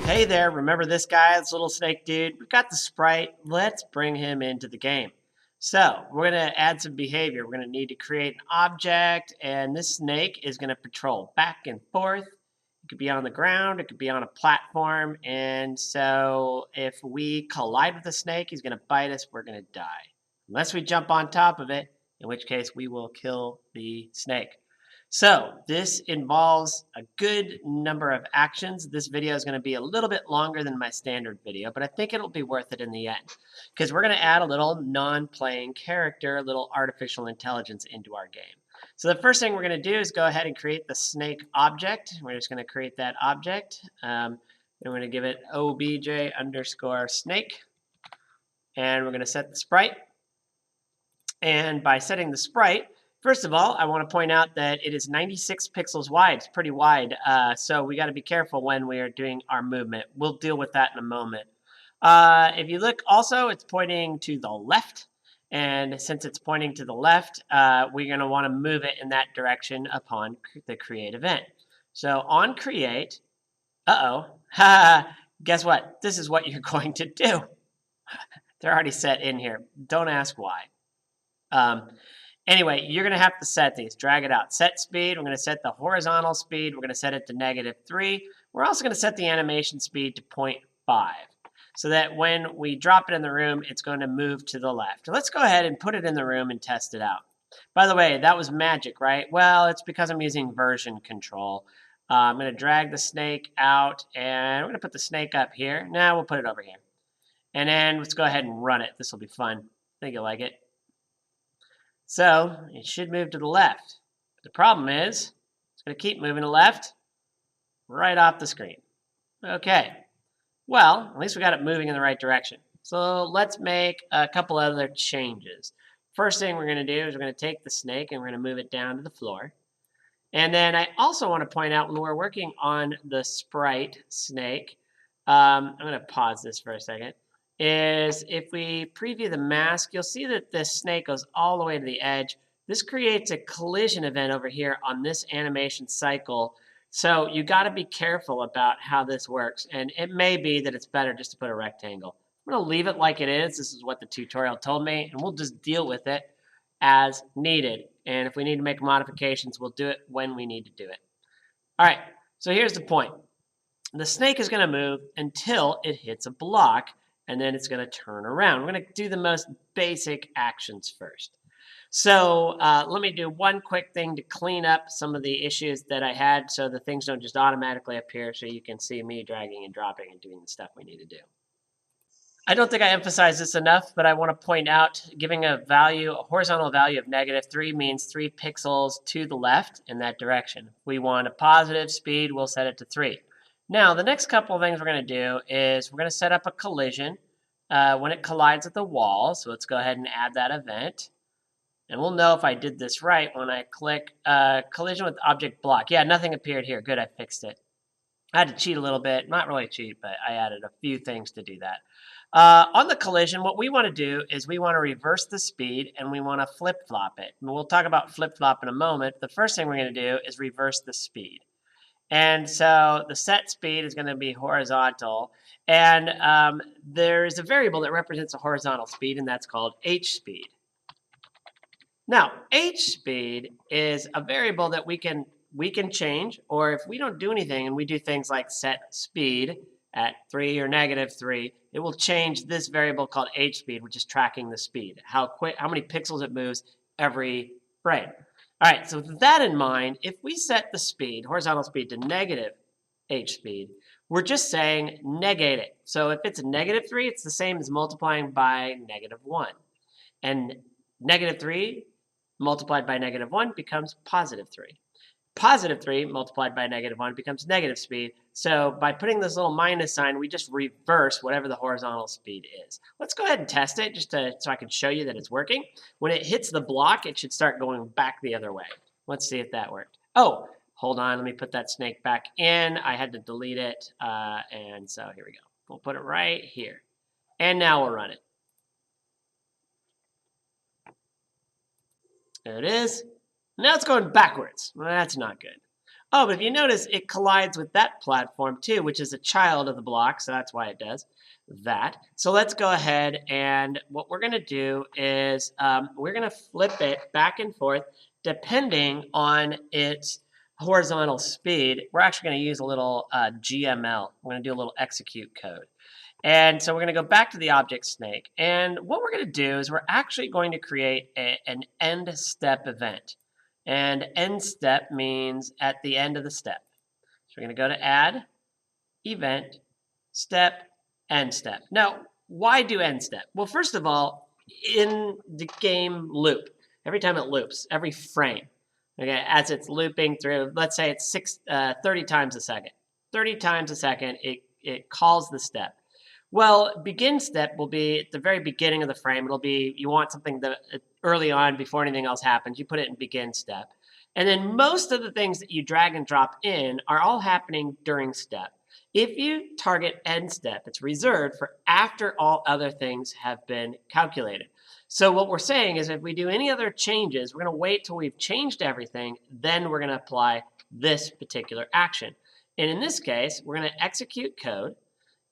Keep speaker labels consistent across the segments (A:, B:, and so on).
A: Hey there, remember this guy, this little snake dude? We've got the sprite. Let's bring him into the game. So we're going to add some behavior. We're going to need to create an object, and this snake is going to patrol back and forth. It could be on the ground, it could be on a platform, and so if we collide with the snake, he's going to bite us, we're going to die. Unless we jump on top of it, in which case we will kill the snake. So this involves a good number of actions. This video is going to be a little bit longer than my standard video, but I think it'll be worth it in the end because we're going to add a little non-playing character, a little artificial intelligence into our game. So the first thing we're going to do is go ahead and create the snake object. We're just going to create that object. And we're going to give it obj_snake. And we're going to set the sprite. And by setting the sprite, first of all, I want to point out that it is 96 pixels wide. It's pretty wide, so we got to be careful when we are doing our movement. We'll deal with that in a moment. If you look also, it's pointing to the left, and since it's pointing to the left, we're going to want to move it in that direction upon the create event. So on create, guess what? This is what you're going to do. They're already set in here. Don't ask why. Anyway, you're going to have to set these. Drag it out. Set speed. We're going to set the horizontal speed. We're going to set it to -3. We're also going to set the animation speed to 0.5 so that when we drop it in the room, it's going to move to the left. Let's go ahead and put it in the room and test it out. By the way, that was magic, right? Well, it's because I'm using version control. I'm going to drag the snake out, and we're going to put the snake up here. Now we'll put it over here. And then let's go ahead and run it. This will be fun. I think you'll like it. So it should move to the left. But the problem is it's going to keep moving to the left right off the screen. Okay. Well, at least we got it moving in the right direction. So let's make a couple other changes. First thing we're going to do is we're going to take the snake and we're going to move it down to the floor. And then I also want to point out when we're working on the sprite snake, I'm going to pause this for a second. Is if we preview the mask, you'll see that this snake goes all the way to the edge. This creates a collision event over here on this animation cycle. So you got to be careful about how this works. And it may be that it's better just to put a rectangle. I'm going to leave it like it is. This is what the tutorial told me, and we'll just deal with it as needed. And if we need to make modifications, we'll do it when we need to do it. All right, so here's the point. The snake is going to move until it hits a block, and then it's going to turn around. We're going to do the most basic actions first. So let me do one quick thing to clean up some of the issues that I had so the things don't just automatically appear so you can see me dragging and dropping and doing the stuff we need to do. I don't think I emphasize this enough, but I want to point out giving a value, a horizontal value of -3 means 3 pixels to the left in that direction. If we want a positive speed, we'll set it to 3. Now, the next couple of things we're going to do is we're going to set up a collision when it collides with the wall. So let's go ahead and add that event. And we'll know if I did this right when I click collision with object block. Yeah, nothing appeared here. Good, I fixed it. I had to cheat a little bit. Not really cheat, but I added a few things to do that. On the collision, what we want to do is we want to reverse the speed and we want to flip-flop it. And we'll talk about flip-flop in a moment. The first thing we're going to do is reverse the speed. And so the set speed is going to be horizontal. And there is a variable that represents a horizontal speed, and that's called h speed. Now, h speed is a variable that we can change, or if we don't do anything and we do things like set speed at 3 or -3, it will change this variable called h speed, which is tracking the speed, how many pixels it moves every frame. All right, so with that in mind, if we set the speed, horizontal speed, to -h speed, we're just saying negate it. So if it's -3, it's the same as multiplying by -1. And -3 multiplied by -1 becomes +3. +3 multiplied by -1 becomes negative speed. So by putting this little minus sign, we just reverse whatever the horizontal speed is. Let's go ahead and test it just so I can show you that it's working. When it hits the block, it should start going back the other way. Let's see if that worked. Oh, hold on. Let me put that snake back in. I had to delete it. And so here we go. We'll put it right here. And now we'll run it. There it is. Now it's going backwards. Well, that's not good. Oh, but if you notice, it collides with that platform too, which is a child of the block, so that's why it does that. So let's go ahead, and what we're going to do is we're going to flip it back and forth depending on its horizontal speed. We're actually going to use a little GML. We're going to do a little execute code. And so we're going to go back to the object snake. And what we're going to do is we're actually going to create an end step event. And end step means at the end of the step. So we're going to go to add, event, step, end step. Now, why do end step? Well, first of all, in the game loop, every time it loops, every frame, okay, as it's looping through, let's say it's 30 times a second. 30 times a second, it calls the step. Well, begin step will be at the very beginning of the frame. It'll be, you want something that early on before anything else happens, you put it in begin step. And then most of the things that you drag and drop in are all happening during step. If you target end step, it's reserved for after all other things have been calculated. So what we're saying is if we do any other changes, we're going to wait till we've changed everything, then we're going to apply this particular action. And in this case, we're going to execute code.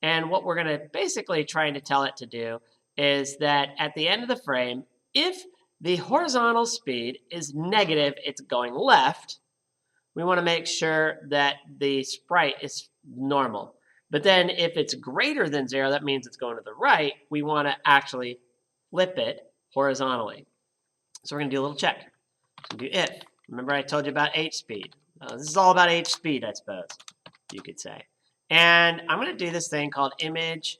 A: And what we're going to basically trying to tell it to do is that at the end of the frame, if the horizontal speed is negative, it's going left, we want to make sure that the sprite is normal. But then if it's greater than 0, that means it's going to the right. We want to actually flip it horizontally. So we're going to do a little check. So do if. Remember I told you about h speed. This is all about h speed, I suppose, you could say. And I'm going to do this thing called image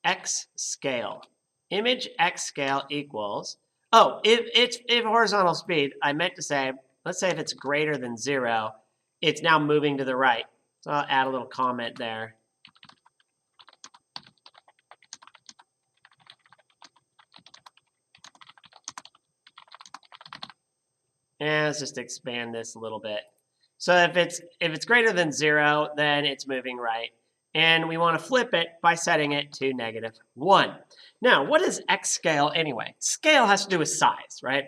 A: x scale. Image x scale equals, if horizontal speed, I meant to say, let's say if it's greater than 0, it's now moving to the right. So I'll add a little comment there. And let's just expand this a little bit. So if it's greater than 0, then it's moving right. And we want to flip it by setting it to -1. Now, what is x scale anyway? Scale has to do with size, right?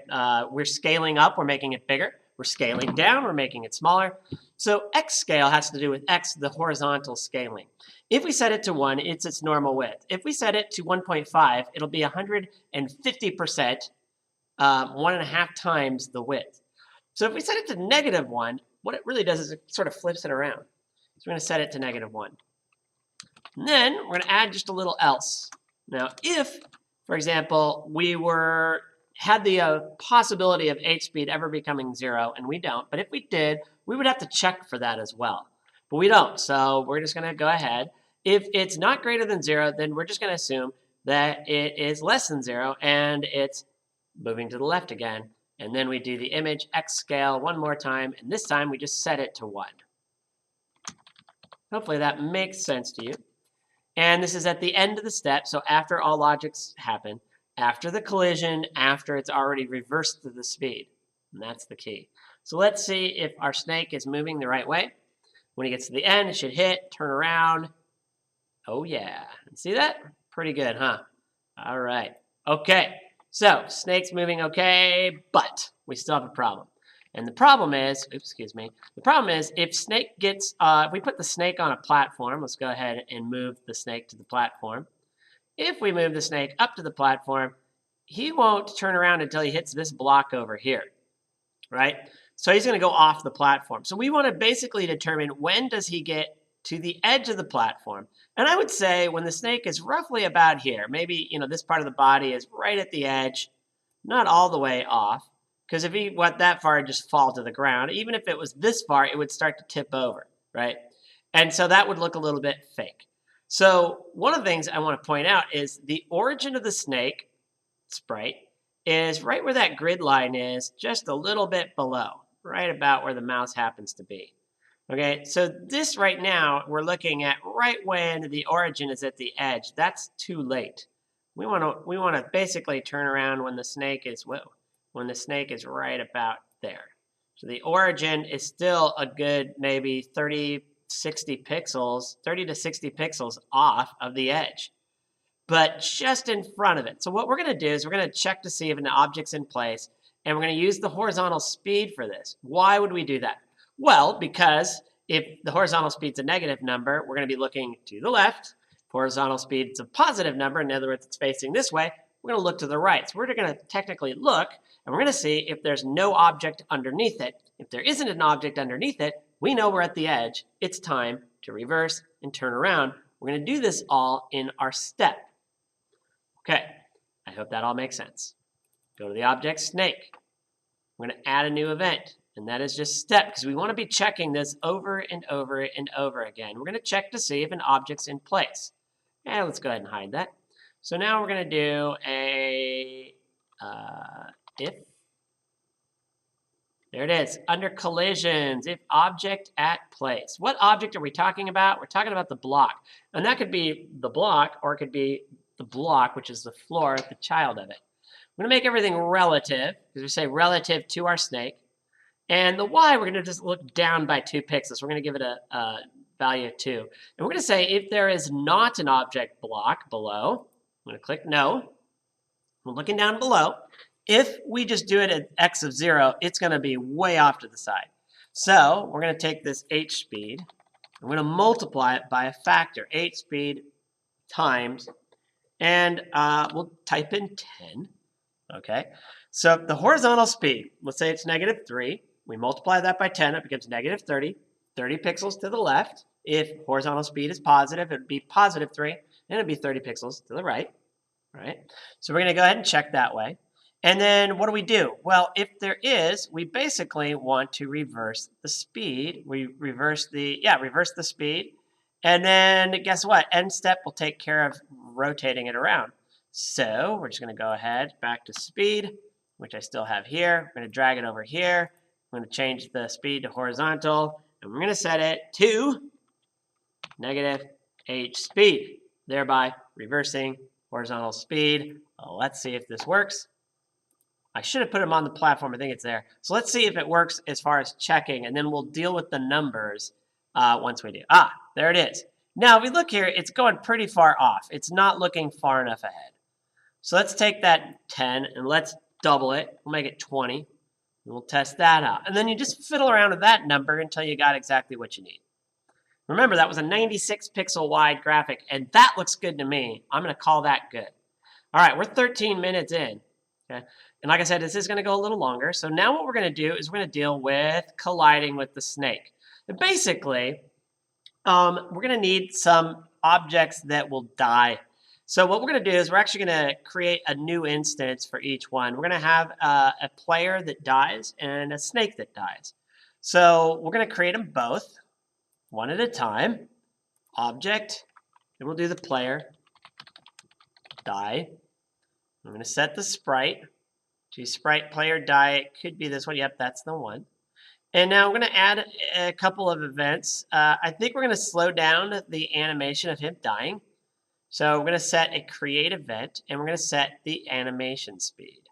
A: We're scaling up, we're making it bigger. We're scaling down, we're making it smaller. So x scale has to do with x, the horizontal scaling. If we set it to 1, it's its normal width. If we set it to 1.5, it'll be 150%, 1.5 times the width. So if we set it to -1, what it really does is it sort of flips it around. So we're going to set it to -1. And then we're going to add just a little else. Now, if, for example, we had the possibility of h speed ever becoming 0, and we don't, but if we did, we would have to check for that as well. But we don't, so we're just going to go ahead. If it's not greater than 0, then we're just going to assume that it is less than 0, and it's moving to the left again. And then we do the image x scale one more time, and this time we just set it to 1. Hopefully that makes sense to you. And this is at the end of the step, so after all logics happen, after the collision, after it's already reversed to the speed. And that's the key. So let's see if our snake is moving the right way. When it gets to the end, it should hit, turn around. Oh yeah, see that? Pretty good, huh? All right, okay. So, snake's moving okay, but we still have a problem. And the problem is, the problem is if snake gets, if we put the snake on a platform, let's go ahead and move the snake to the platform. If we move the snake up to the platform, he won't turn around until he hits this block over here, right? So he's going to go off the platform. So we want to basically determine when does he get to the edge of the platform. And I would say when the snake is roughly about here, maybe, this part of the body is right at the edge, not all the way off, because if he went that far, it'd just fall to the ground. Even if it was this far, it would start to tip over, right? And so that would look a little bit fake. So one of the things I want to point out is the origin of the snake sprite is right where that grid line is, just a little bit below, right about where the mouse happens to be. Okay, so this right now, we're looking at right when the origin is at the edge. That's too late. We want to basically turn around when the snake is, when the snake is right about there. So the origin is still a good maybe 30 to 60 pixels off of the edge, but just in front of it. So what we're going to do is we're going to check to see if an object's in place, and we're going to use the horizontal speed for this. Why would we do that? Well, because if the horizontal speed's a negative number, we're going to be looking to the left. If horizontal speed's a positive number, in other words, it's facing this way, we're going to look to the right. So we're going to technically look, and we're going to see if there's no object underneath it. If there isn't an object underneath it, we know we're at the edge. It's time to reverse and turn around. We're going to do this all in our step. Okay, I hope that all makes sense. Go to the object snake. We're going to add a new event, and that is just step, because we want to be checking this over and over and over again. We're going to check to see if an object's in place. And let's go ahead and hide that. So now we're going to do a if. There it is, under collisions, if object at place. What object are we talking about? We're talking about the block. And that could be the block, or it could be the block, which is the floor, the child of it. We're going to make everything relative, because we say relative to our snake. And the y, we're going to just look down by 2 pixels. We're going to give it a value of 2. And we're going to say if there is not an object block below, I'm going to click no. We're looking down below. If we just do it at x of 0, it's going to be way off to the side. So we're going to take this h speed. I'm going to multiply it by a factor, h speed times, and we'll type in 10. Okay, so the horizontal speed, let's say it's -3. We multiply that by 10, it becomes -30. 30 pixels to the left. If horizontal speed is positive, it would be +3, and it would be 30 pixels to the right. Right? So we're going to go ahead and check that way. And then what do? Well, if there is, we basically want to reverse the speed. We reverse the speed. And then guess what? End step will take care of rotating it around. So we're just going to go ahead back to speed, which I still have here. I'm going to drag it over here. I'm going to change the speed to horizontal, and we're going to set it to -h speed, thereby reversing horizontal speed. Let's see if this works. I should have put them on the platform. I think it's there. So let's see if it works as far as checking, and then we'll deal with the numbers once we do. There it is. Now, if we look here, it's going pretty far off. It's not looking far enough ahead. So let's take that 10 and let's double it. We'll make it 20. And we'll test that out. And then you just fiddle around with that number until you got exactly what you need. Remember, that was a 96 pixel wide graphic, and that looks good to me. I'm going to call that good. All right, we're 13 minutes in. Okay? And like I said, this is going to go a little longer. So now what we're going to do is we're going to deal with colliding with the snake. And basically, we're going to need some objects that will die. So what we're going to do is we're actually going to create a new instance for each one. We're going to have a player that dies and a snake that dies. So we're going to create them both, one at a time. Object, and we'll do the player, die. I'm going to set the sprite to sprite player die. It could be this one. Yep, that's the one. And now we're going to add a couple of events. I think we're going to slow down the animation of him dying. So we're going to set a create event, and we're going to set the animation speed.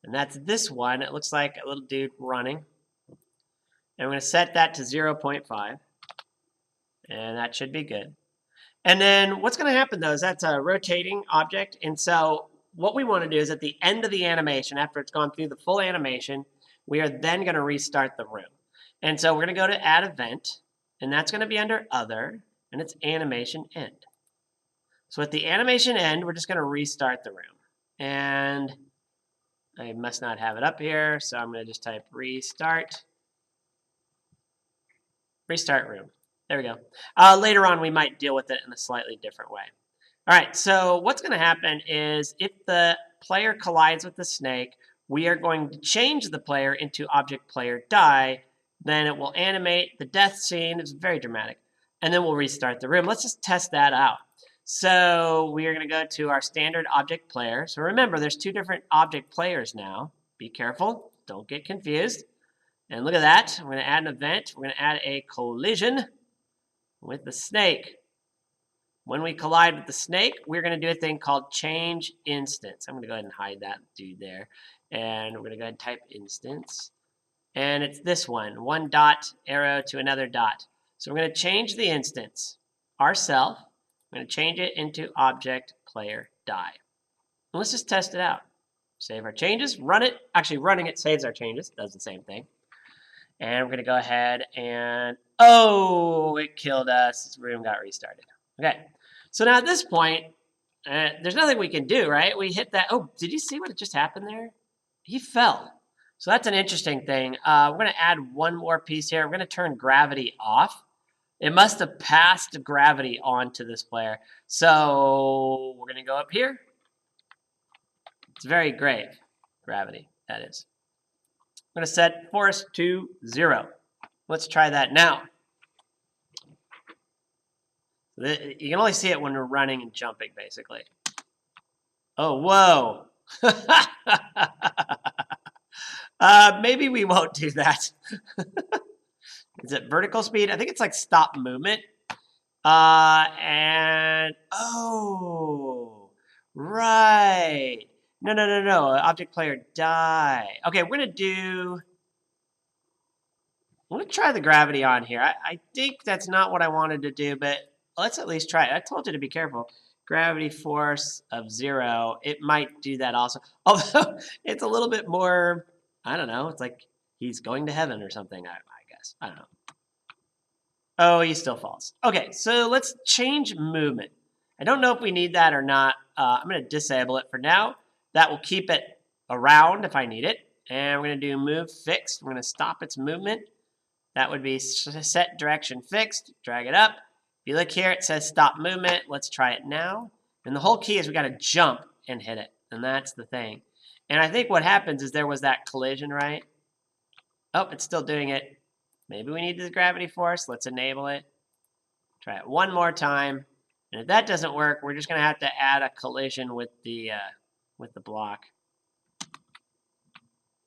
A: And that's this one. It looks like a little dude running. And we're going to set that to 0.5. And that should be good. And then what's going to happen, though, is that's a rotating object. And so what we want to do is at the end of the animation, after it's gone through the full animation, we are then going to restart the room. And so we're going to go to add event, and that's going to be under other, and it's animation end. So at the animation end, we're just going to restart the room. And I must not have it up here, so I'm going to just type restart room. There we go. Later on, we might deal with it in a slightly different way. All right, so what's going to happen is if the player collides with the snake, we are going to change the player into object player die. Then it will animate the death scene. It's very dramatic. And then we'll restart the room. Let's just test that out. So we are going to go to our standard object player. So remember, there's two different object players now. Be careful. Don't get confused. And look at that. We're going to add an event. We're going to add a collision with the snake. When we collide with the snake, we're going to do a thing called change instance. I'm going to go ahead and hide that dude there. And we're going to go ahead and type instance. And it's this one dot arrow to another dot. So we're going to change the instance ourselves. I'm going to change it into object player die. And let's just test it out. Save our changes, run it. Actually, running it saves our changes. Does the same thing. And we're going to go ahead and, oh, it killed us. This room got restarted. Okay, so now at this point, there's nothing we can do, right? We hit that. Oh, did you see what just happened there? He fell. So that's an interesting thing. We're going to add one more piece here. We're going to turn gravity off. It must have passed gravity onto this player. So we're going to go up here. It's very grave. Gravity, that is. I'm going to set force to 0. Let's try that now. You can only see it when we're running and jumping, basically. Oh, whoa. Maybe we won't do that. Is it vertical speed? I think it's like stop movement. And, oh, right. No. Object player die. Okay, we're going to try the gravity on here. I think that's not what I wanted to do, but let's at least try it. I told you to be careful. Gravity force of 0. It might do that also. Although it's a little bit more, I don't know. It's like he's going to heaven or something, I guess. I don't know. Oh, he still falls. Okay, so let's change movement. I don't know if we need that or not. I'm going to disable it for now. That will keep it around if I need it. And we're going to do move fixed. We're going to stop its movement. That would be set direction fixed. Drag it up. If you look here, it says stop movement. Let's try it now. And the whole key is we got to jump and hit it. And that's the thing. And I think what happens is there was that collision, right? Oh, it's still doing it. Maybe we need the gravity force. Let's enable it. Try it one more time. And if that doesn't work, we're just going to have to add a collision with the block.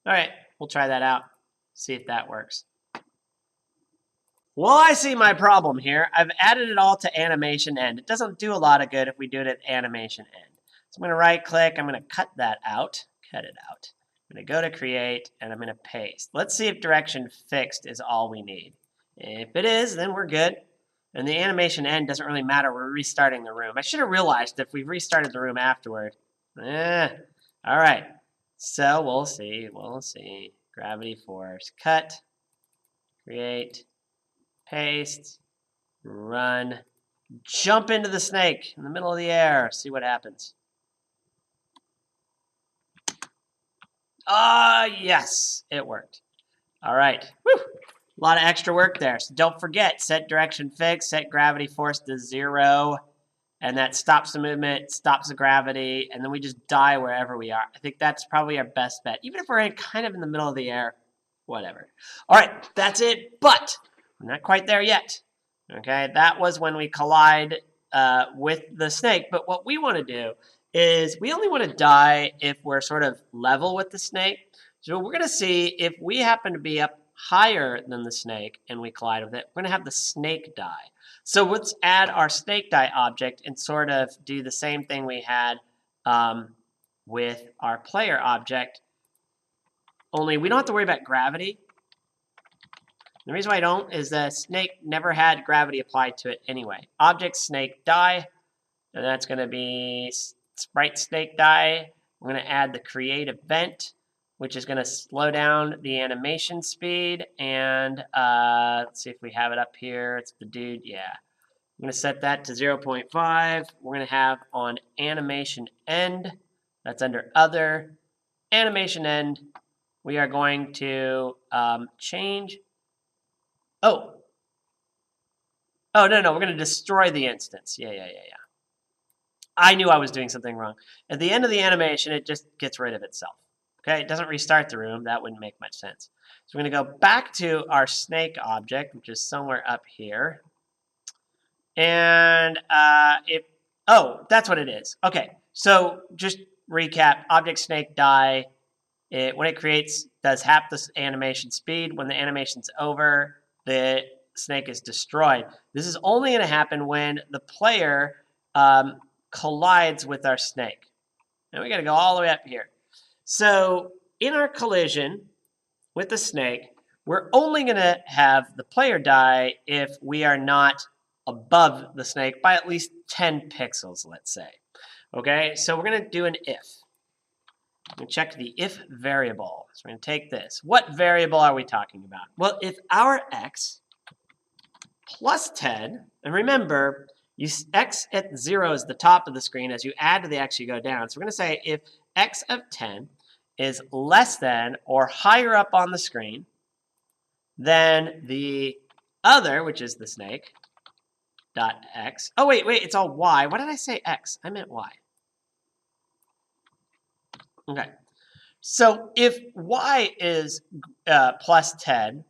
A: All right, we'll try that out. See if that works. Well, I see my problem here. I've added it all to animation end. It doesn't do a lot of good if we do it at animation end. So I'm going to right click. I'm going to cut that out. Cut it out. I'm going to go to create and I'm going to paste. Let's see if direction fixed is all we need. If it is, then we're good. And the animation end doesn't really matter. We're restarting the room. I should have realized if we restarted the room afterward. All right. So we'll see. We'll see. Gravity force. Cut. Create. Paste. Run. Jump into the snake in the middle of the air. See what happens. Yes, it worked. All right. Woo. A lot of extra work there. So don't forget, set direction fixed, set gravity force to 0, and that stops the movement, stops the gravity, and then we just die wherever we are. I think that's probably our best bet. Even if we're kind of in the middle of the air, whatever. All right, that's it, but we're not quite there yet. Okay, that was when we collide with the snake, but what we want to do is we only want to die if we're sort of level with the snake. So we're going to see if we happen to be up higher than the snake and we collide with it, we're going to have the snake die. So let's add our snake die object and sort of do the same thing we had with our player object, only we don't have to worry about gravity. The reason why I don't is the snake never had gravity applied to it anyway. Object snake die, and that's going to be sprite snake die. We're going to add the create event, which is going to slow down the animation speed. And let's see if we have it up here. It's the dude. Yeah. I'm going to set that to 0.5. We're going to have on animation end. That's under other. Animation end. We are going to change. Oh, no. We're going to destroy the instance. Yeah. I knew I was doing something wrong. At the end of the animation, it just gets rid of itself. Okay, it doesn't restart the room. That wouldn't make much sense. So we're going to go back to our snake object, which is somewhere up here. And that's what it is. Okay, so just recap. Object snake die. When it creates, does half the animation speed. When the animation's over, the snake is destroyed. This is only going to happen when the player collides with our snake. Now we got to go all the way up here. So in our collision with the snake, we're only going to have the player die if we are not above the snake by at least 10 pixels, let's say. Okay, so we're going to do an if. We check the if variable. So we're going to take this. What variable are we talking about? Well, if our x plus 10, and remember, x at 0 is the top of the screen. As you add to the x, you go down. So we're going to say if x of 10 is less than or higher up on the screen than the other, which is the snake, dot x. Oh, wait, it's all y. Why did I say x? I meant y. Okay. So if y is plus 10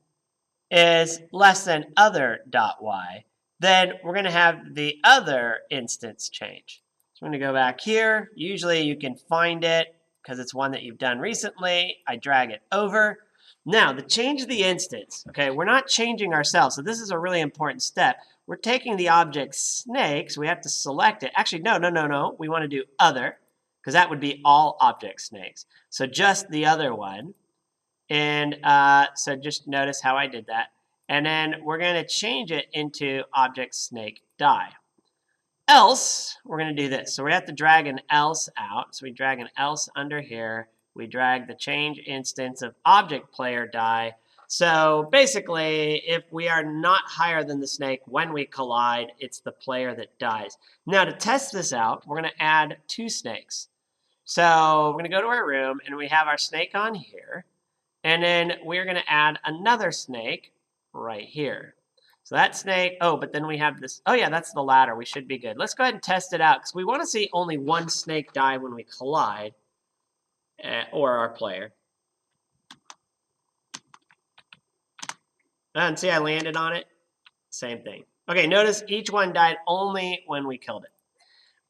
A: is less than other dot y, then we're going to have the other instance change. So I'm going to go back here. Usually you can find it because it's one that you've done recently. I drag it over. Now, the change of the instance, okay, we're not changing ourselves. So this is a really important step. We're taking the object snake, so we have to select it. Actually, no. We want to do other, because that would be all object snakes. So just the other one. And so just notice how I did that. And then we're going to change it into object snake die. Else, we're going to do this. So we have to drag an else out. So we drag an else under here. We drag the change instance of object player die. So basically, if we are not higher than the snake when we collide, it's the player that dies. Now to test this out, we're going to add 2 snakes. So we're going to go to our room, and we have our snake on here. And then we're going to add another snake right here. So that snake, oh, but then we have this, oh yeah, that's the ladder. We should be good. Let's go ahead and test it out because we want to see only one snake die when we collide, or our player. And see, I landed on it. Same thing. Okay, notice each one died only when we killed it.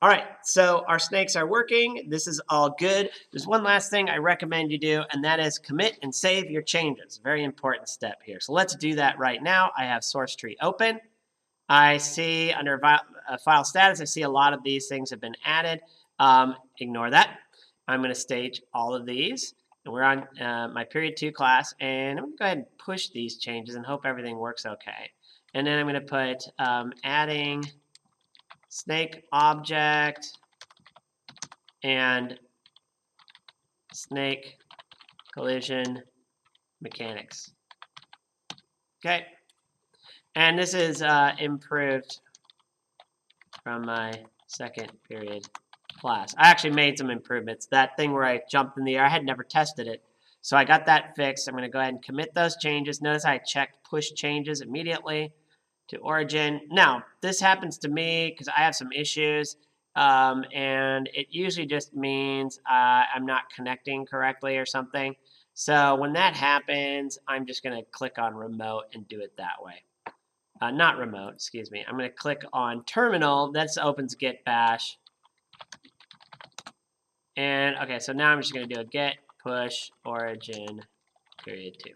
A: All right, so our snakes are working. This is all good. There's one last thing I recommend you do, and that is commit and save your changes. Very important step here. So let's do that right now. I have source tree open. I see under file status, I see a lot of these things have been added. Ignore that. I'm going to stage all of these. And we're on my period 2 class, and I'm going to go ahead and push these changes and hope everything works okay. And then I'm going to put adding snake object and snake collision mechanics. Okay. And this is improved from my second period class. I actually made some improvements. That thing where I jumped in the air, I had never tested it. So I got that fixed. I'm going to go ahead and commit those changes. Notice I checked push changes immediately to origin. Now, this happens to me because I have some issues, and it usually just means I'm not connecting correctly or something. So when that happens, I'm just going to click on remote and do it that way. Not remote, excuse me. I'm going to click on terminal. That opens git bash. And okay, so now I'm just going to do a get push origin period 2.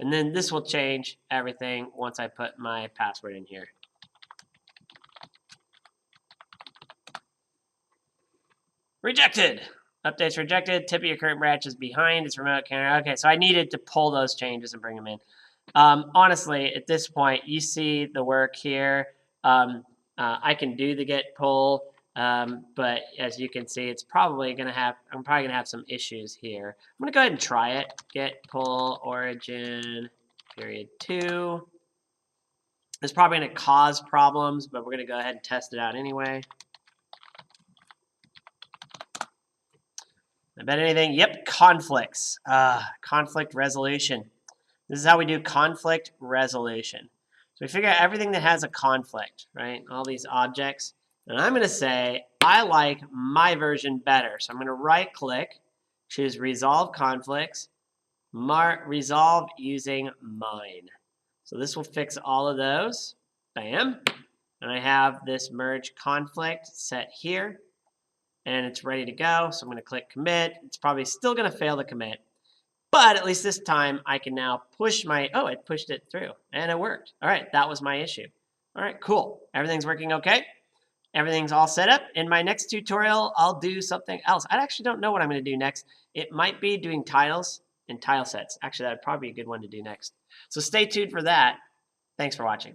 A: And then this will change everything once I put my password in here. Rejected. Updates rejected. Tip of your current branch is behind. It's remote camera. Okay, so I needed to pull those changes and bring them in. Honestly, at this point, you see the work here. I can do the get pull, but as you can see, it's probably gonna have. I'm probably gonna have some issues here. I'm gonna go ahead and try it. Get pull origin period 2. It's probably gonna cause problems, but we're gonna go ahead and test it out anyway. I bet anything. Yep, conflicts. Conflict resolution. This is how we do conflict resolution. So we figure out everything that has a conflict, right? All these objects. And I'm going to say, I like my version better. So I'm going to right click, choose resolve conflicts, resolve using mine. So this will fix all of those. Bam. And I have this merge conflict set here. And it's ready to go. So I'm going to click commit. It's probably still going to fail to commit. But at least this time I can now push my, oh, it pushed it through and it worked. All right, that was my issue. All right, cool. Everything's working okay. Everything's all set up. In my next tutorial, I'll do something else. I actually don't know what I'm going to do next. It might be doing tiles and tile sets. Actually, that would probably be a good one to do next. So stay tuned for that. Thanks for watching.